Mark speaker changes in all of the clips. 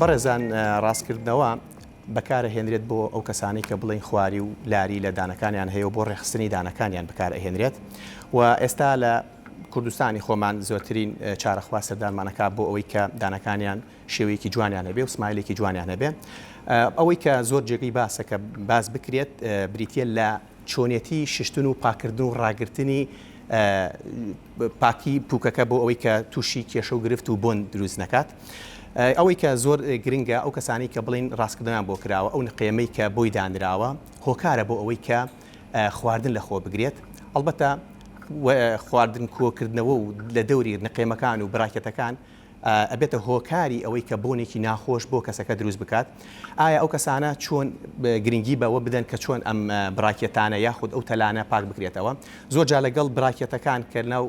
Speaker 1: بەڕێزان ڕاستکردنەوە بەکارەهێنرێت بۆ ئەو کەسانی کە بڵین خواری و لاری لە دانەکانیان هەیە و بۆ ڕێخستنی دانەکانیان بەکارەهێنرێت و ئێستا لە کوردستانی خۆمان زۆرترین چارەخوا سەردانمانەکە بۆ ئەوەی کە دانەکانیان شێوەیەکی جوانیان هەبێ و سمایلێکی جوانیان هەبێ. ئەوەی کە زۆر جێگەی باسە کە باز بکرێت بریتە لە چۆنیەتی ششتن و پاکردن و ڕاگررتنی پاکی پووکەکە بۆ ئەوەی کە تووشی کێشە و گرفت و بۆن دروست نەکات. ئەوەی کە زۆر گرنگە ئەو کەسانی کە بڵین ڕاستکردنیان بۆ کراوە ئەو نقێمەی کە بۆی دانراوە هۆکارە بۆ ئەوەی کە خواردن لە خۆ بگرێت. ئەلبەتە خواردن کۆکردنەوە و لە دەوری نقێمەکان و براکەتەکان ئەبێتە هۆکاری ئەوەی کە بۆنێکی ناخۆش بۆ کەسەکە دروست بکات. ئایا ئەو کەسانە چۆن گرنگی بەوە بدەن کە چۆن ئەم براکێتانە یاخود ئەو تەلانە پاک بکرێتەوە. زۆر جا لەگەڵ براکێتەکان کە ناو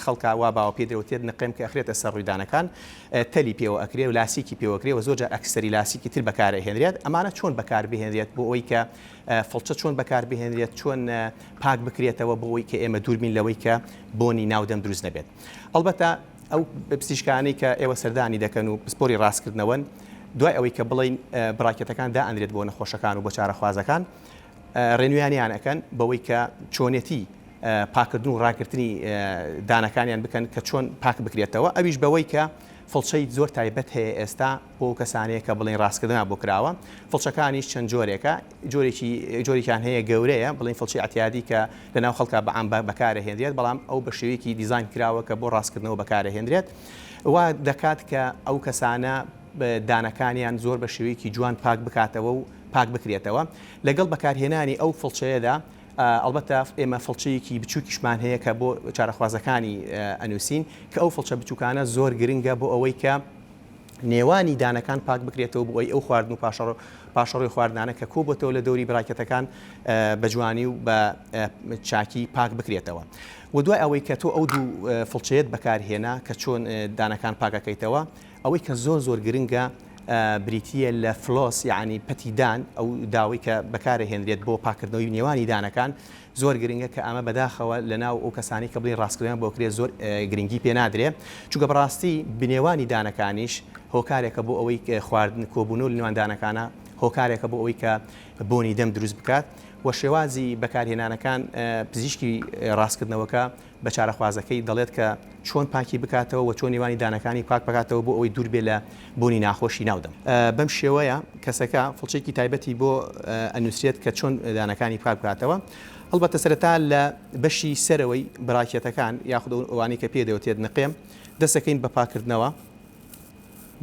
Speaker 1: خەڵکا وا باوە پێدرەوتێت نقێم کە ئەخرێتە سەر ڕوویدانەکان تەلی پێوە ئەکرێ و لاسیکی پێوەکرێ و زۆر جا ئەکسەری لاسیکی تر بەکارهێنرێت. ئەمانە چۆن بەکاربهێنرێت بۆ ئەوەی کە فڵچە چۆن بەکاربهێنرێت چۆن پاک بکرێتەوە بۆ ئەوەی کە ئێمە دووربین لەوەی کە بۆنی ناودەم دروست نەبێت. ئەلبەتە ئەو پزیشکانی کە ئێوە سەردانی دەکەن و پسپۆری ڕاستکردنەوەن دوای ئەوەی کە بڵین براکێتەکان دائەنرێت بۆ نەخۆشەکان و بۆ چارەخوازەکان ڕێنویانیان ئەەکەن بەوەی کە چۆنیەتی پاکردن و ڕاگررتنی دانەکانیان بکەن کە چۆن پاک بکرێتەوە. ئەویش بەوەی کە فڵچەی زۆر تایبەت هەیە ئێستا بۆ کەسانەیە کە بڵین ڕاستکردنیان بۆ کراوە. فڵچەکانیش چەند جۆرێکە جۆرێکیان هەیە گەورەیە بڵین فڵچی ئەتیادی کە لەناو خەڵکا بەعام بەکارەهێنرێت بەڵام ئەو بە شێوەیەکی دیزاین کراوە کە بۆ ڕاستکردنەوە بەکارەهێنرێت. وا دەکات کە ئەو کەسانە دانەکانیان زۆر بە شێوەیەکی جوان پاک بکاتەوە و پاک بکرێتەوە. لەگەڵ بەکارهێنانی ئەو فڵچەیەدا ئەلبەتە ئێمە فڵچەیەکی بچووکیشمان هەیە کە بۆ چارەخوازەکانی ئەنووسین کە ئەو فڵچە بچووکانە زۆر گرنگە بۆ ئەوەی کە نێوانی دانەکان پاک بکرێتەوە بۆ ئەو خواردن و پاشەڕۆی خواردنانە کە کۆبتەوە لە دەوری براکەتەکان بە جوانی و بە چاکی پاک بکرێتەوە. و دوای ئەوەی کە تۆ ئەو دوو فڵچەیەت بەکارهێنا کە چۆن دانەکان پاکەکەیتەوە ئەوەی کە زۆر گرنگە بریتە لە فلۆس یعنی پەتیدان ئەو داوای کە بەکارهێنرێت بۆ پاکردنەوەی نێوانی دانەکان زۆر گرنگە کە ئەمە بەداخەوە لە ناو ئەو کەسانی کە بڵین ڕاستکردنیان بۆ کرێت زۆر گرنگی پێ نادرێت چونکە بەڕاستی بنێوانی دانەکانیش هۆکارێکە بۆ ئەوەی خواردن کۆبوونەوە لە نێوان دانەکانە هۆکارێکە بۆ ئەوەی کە بۆنی دەم دروست بکات و شێوازی بەکارهێنانەکان پزیشکی ڕاستکردنەوەکە بە چارەخوازەکەی دەڵێت کە چۆن پاکی بکاتەوە و چۆن نێوانی دانەکانی پاک بکاتەوە بۆ ئەوەی دوور بێ لە بۆنی ناخۆشی ناودەم. بەم شێوەیە کەسەکە فڵچێکی تایبەتی بۆ ئەنووسێت کە چۆن دانەکانی پاک بکاتەوە. هەڵبەتە سەرەتا لە بەشی سەرەوەی براکێتەکان یاخود ئەوانەی کە پێدەوتێت نقێم دەستەکەین بە پاکردنەوە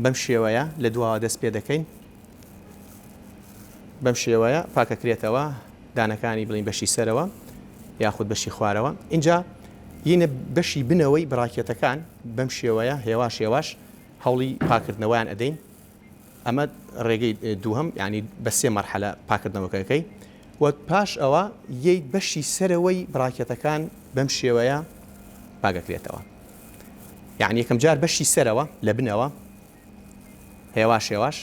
Speaker 1: بەم شێوەیە لە دواوە دەست پێ دەکەین بەم شێوەیە پاکەکرێتەوە دانەکانی بڵین بەشی سەرەوە یاخود بەشی خوارەوە. اینجا یینە بەشی بنەوەی براکێتەکان بەم شێوەیە هێواش هەوڵی پاکردنەوەیان ئەدەین. ئەمە ڕێگەی دووهەم ینی بە سێ مەرحەلە پاکردنەوەکەکەی و پاش ئەوە یەی بەشی سەرەوەی براکێتەکان بەم شێوەیە پاکەکرێتەوە. یعنی یەکەم جار بەشی سەرەوە لە بنەوە هێواش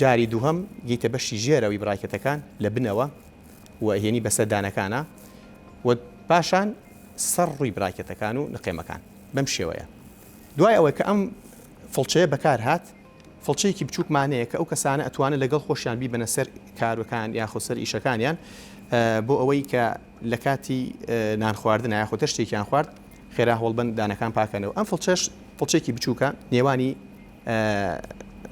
Speaker 1: جاری دووهەم گیتە بەشی ژێرەوەی براکێتەکان لە بنەوە و هێنی بەسەر دانەکانە و پاشان سەر ڕووی براکێتەکان و نقێمەکان بەم شێوەیە. دوای ئەوەی کە ئەم فڵچەیە بەکار هات فڵچەیەکی بچووکمانەیە کە ئەو کەسانە ئەتوانن لەگەڵ خۆشیان بی بنە سەر کارەکان یاخۆ سەر ئیشەکانیان بۆ ئەوەی کە لە کاتی نان خواردن یاخۆ شتێکیان خوارد خێرا هەوڵبن دانەکان پاکەنەوە. ئەم فڵچێکی بچووکە نێوانی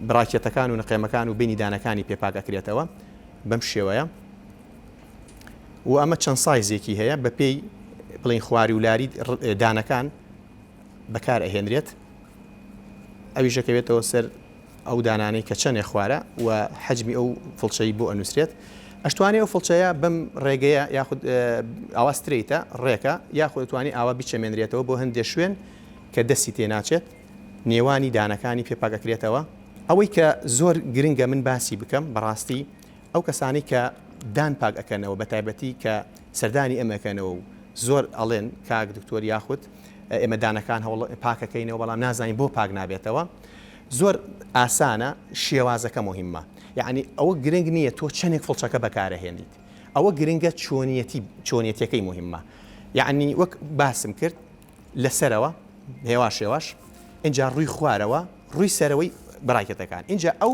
Speaker 1: براکێتەکان و نقێمەکان و بینی دانەکانی پێپاکەکرێتەوە بەم شێوەیە و ئەمە چەند سایزێکی هەیە بە پێی بڵین خواری و لاری دانەکان بەکار ئەهێنرێت. ئەویش دەکەوێتەوە سەر ئەو دانانەی کە چەندێ خوارە و حەجمی ئەو فڵچەی بۆ ئەنووسرێت. ئەشتوانێ ئەو فڵچەیە بەم ڕێگەیە یاخود ئاوا ستریتە ڕێکە یاخود دەتوانێت ئاوا بیچەمێنرێتەوە بۆ هەندێک شوێن کە دەستی تێناچێت نێوانی دانەکانی پێپاکەکرێتەوە. ئەوەی کە زۆر گرنگە من باسی بکەم بەڕاستی ئەو کەسانی کە دان پاک ئەەکەنەوە بە تایبەتی کە سەردانی ئەمەکەنەوە و زۆر ئەڵێن کاک دکتۆر یاخود ئێمە دانەکان هەوڵ پاکەکەینەوە بەڵام نازانین بۆ پاک نابێتەوە زۆر ئاسانە شێوازەکە مهمە. یعنی ئەوە گرنگ نییە تۆ چەندێک فڵچەکە بەکارەهێنیت ئەوە گرنگە چۆنیەتەکەی مهمە. یعنی وەک باسم کرد لەسەرەوە هێواش اینجا ڕووی خوارەوە ڕووی سەرەوەی بڕاکێتەکان. اینجا ئەو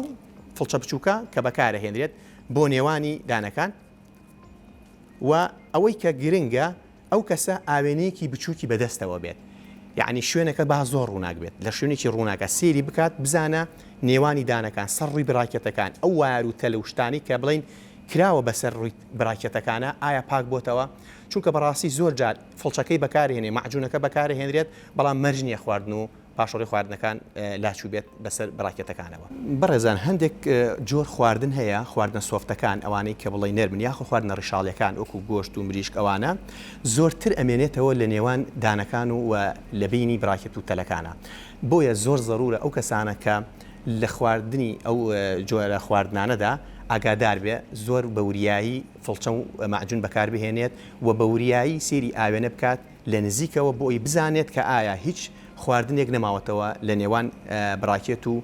Speaker 1: فڵچە بچووکە کە بەکارەهێنرێت بۆ نێوانی دانەکان و ئەوەی کە گرنگە ئەو کەسە ئاوێنەیەکی بچووکی بەدەستەوە بێت. یعنی شوێنەکە با زۆر ڕووناک بێت لە شوێنێکی ڕووناکە سێری بکات بزانە نێوانی دانەکان سەرڕووی بڕاکێتەکان ئەو وار و تەلەوشتانی کە بڵین کراوە بەسەر ڕووی بڕاکێتەکانە ئایا پاک بۆتەوە چونکە بەڕاستی زۆر جار فڵچەکەی بەکارهێنێ مەعجونەکە بەکارهێنرێت بەڵام مەرج نییە خواردن و پاشۆڕی خواردنەکان لاچوو بێت بەسەر بڕاکێتەکانەوە. بەڕێزان هەندێک جۆر خواردن هەیە خواردنە سۆفتەکان ئەوانەی کە بڵی نەرمن یاخۆ خواردنە ڕیشاڵیەکان وەکو گۆشت و مریشک ئەوانە زۆرتر ئەمێنێتەوە لە نێوان دانەکان و لە بینی بڕاکێت و تەلەکانە. بۆیە زۆر زەرورە ئەو کەسانە کە لە خواردنی ئەو جۆرە خواردنانەدا ئاگادار بێ زۆر بەوریایی فڵچە و مەعجون بەکاربهێنێت و بەوریایی سێری ئاوێنە بکات لە نزیکەوە بۆی بزانێت کە ئایا هیچ خواردنێک نەماوەتەوە لە نێوان بڕاکێت و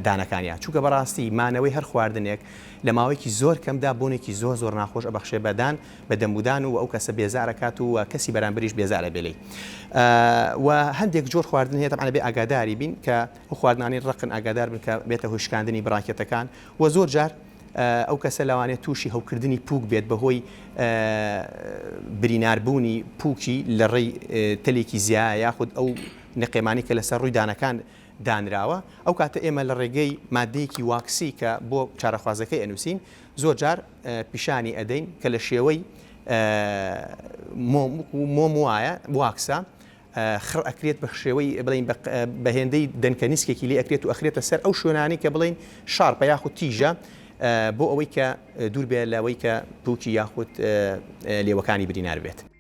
Speaker 1: دانەکانیان چونکە بەڕاستی مانەوەی هەر خواردنێک لە ماوەیەکی زۆر کەمدا بوونێکی زۆر ناخۆش ئەبەخشێ بەدان بە دەمودان و ئەو کەسە بێزارەکات و کەسی بەرامبریش بێزارە بێلەی و هەندێک جۆر خواردن هەیە تەمانە بێ ئاگاداری بین کە ئەو خواردنانی ڕقن ئاگادار بن کە بێتە هۆشکاندنی بڕاکێتەکان و زۆر جار ئەو کەسە لەوانێت تووشی هەوکردنی پووک بێت بەهۆی بریناربوونی پووکی لە ڕێی تەلێکی زیایە یاخود ئەو نەقێمانی کە لەسەر ڕووی دانەکان دانراوە ئەو کاتە ئێمە لە ڕێگەی مادەیەکی واکسی کە بۆ چارەخوازەکەی ئەنووسین زۆر جار پیشانی ئەدەین کە لە شێوەی مۆم وایە واکسە خڕ ئەکرێت بە شێوەی بڵین بە هێندەی دەنکەنیسکێکی لێ ئەکرێت و ئەخرێتە سەر ئەو شوێنانی کە بڵین شارپە یاخود تیژە بۆ ئەوەی کە دوور بێت لەوەی کە پووکی یاخود لێوەکانی برینار بێت.